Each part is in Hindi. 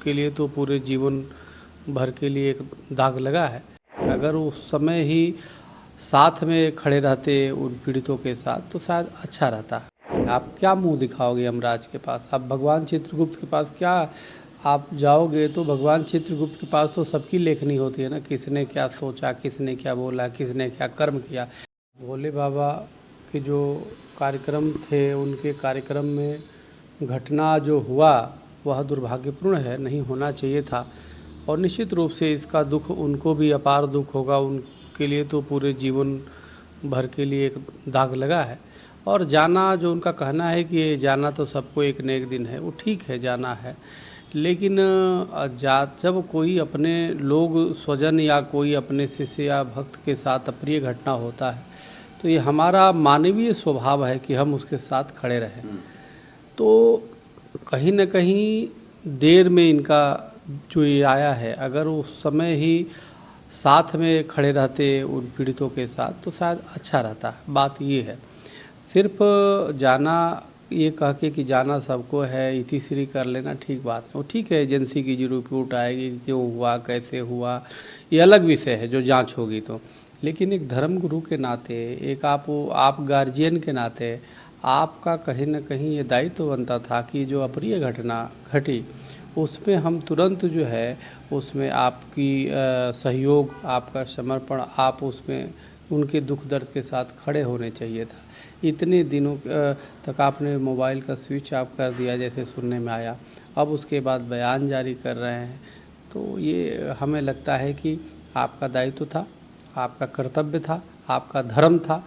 उनके लिए तो पूरे जीवन भर के लिए एक दाग लगा है। अगर उस समय ही साथ में खड़े रहते उन पीड़ितों के साथ तो शायद अच्छा रहता। आप क्या मुंह दिखाओगे यमराज के पास? आप भगवान चित्रगुप्त के पास क्या आप जाओगे? तो भगवान चित्रगुप्त के पास तो सबकी लेखनी होती है ना, किसने क्या सोचा, किसने क्या बोला, किसने क्या कर्म किया। भोले बाबा के जो कार्यक्रम थे, उनके कार्यक्रम में घटना जो हुआ वह दुर्भाग्यपूर्ण है, नहीं होना चाहिए था। और निश्चित रूप से इसका दुख उनको भी अपार दुख होगा, उनके लिए तो पूरे जीवन भर के लिए एक दाग लगा है। और जाना, जो उनका कहना है कि जाना तो सबको एक न एक दिन है, वो ठीक है, जाना है। लेकिन जब कोई अपने लोग स्वजन या कोई अपने शिष्य या भक्त के साथ अप्रिय घटना होता है तो ये हमारा मानवीय स्वभाव है कि हम उसके साथ खड़े रहें। तो कहीं न कहीं देर में इनका जो ये आया है, अगर उस समय ही साथ में खड़े रहते उन पीड़ितों के साथ तो शायद अच्छा रहता। बात ये है, सिर्फ जाना ये कह के कि जाना सबको है, इतिश्री कर लेना ठीक बात है। वो ठीक है, एजेंसी की जो रिपोर्ट आएगी, क्यों हुआ, कैसे हुआ, ये अलग विषय है जो जांच होगी तो। लेकिन एक धर्म गुरु के नाते, एक आप गार्जियन के नाते आपका कहीं न कहीं ये दायित्व बनता था कि जो अप्रिय घटना घटी उसमें हम तुरंत जो है उसमें आपकी सहयोग, आपका समर्पण, आप उसमें उनके दुख दर्द के साथ खड़े होने चाहिए था। इतने दिनों तक आपने मोबाइल का स्विच ऑफ कर दिया जैसे सुनने में आया, अब उसके बाद बयान जारी कर रहे हैं। तो ये हमें लगता है कि आपका दायित्व था, आपका कर्तव्य था, आपका धर्म था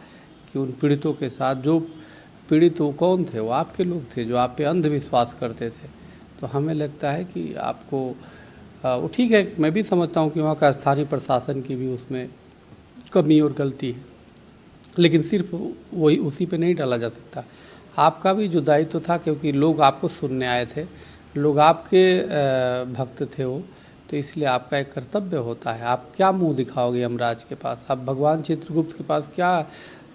कि उन पीड़ितों के साथ, जो पीड़ित वो कौन थे? वो आपके लोग थे जो आप पे अंधविश्वास करते थे। तो हमें लगता है कि आपको वो ठीक है, मैं भी समझता हूँ कि वहाँ का स्थानीय प्रशासन की भी उसमें कमी और गलती है, लेकिन सिर्फ वही उसी पे नहीं डाला जा सकता। आपका भी जो दायित्व था, क्योंकि लोग आपको सुनने आए थे, लोग आपके भक्त थे वो, तो इसलिए आपका एक कर्तव्य होता है। आप क्या मुंह दिखाओगे यमराज के पास? आप भगवान चित्रगुप्त के पास क्या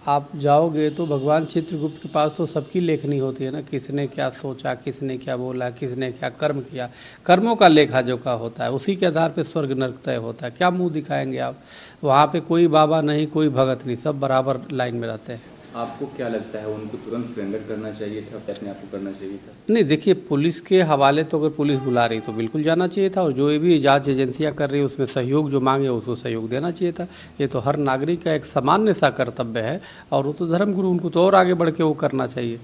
आप जाओगे? तो भगवान चित्रगुप्त के पास तो सबकी लेखनी होती है ना, किसने क्या सोचा, किसने क्या बोला, किसने क्या कर्म किया। कर्मों का लेखा जोखा होता है, उसी के आधार पे स्वर्ग नरक तय होता है। क्या मुंह दिखाएंगे आप? वहाँ पे कोई बाबा नहीं, कोई भगत नहीं, सब बराबर लाइन में रहते हैं। आपको क्या लगता है, उनको तुरंत सरेंडर करना चाहिए था, अपने आप को करना चाहिए था? नहीं, देखिए, पुलिस के हवाले तो अगर पुलिस बुला रही तो बिल्कुल जाना चाहिए था, और जो भी जांच एजेंसियां कर रही है उसमें सहयोग जो मांगे उसको सहयोग देना चाहिए था। ये तो हर नागरिक का एक सामान्य सा कर्तव्य है, और वो तो धर्मगुरु, उनको तो और आगे बढ़ के वो करना चाहिए।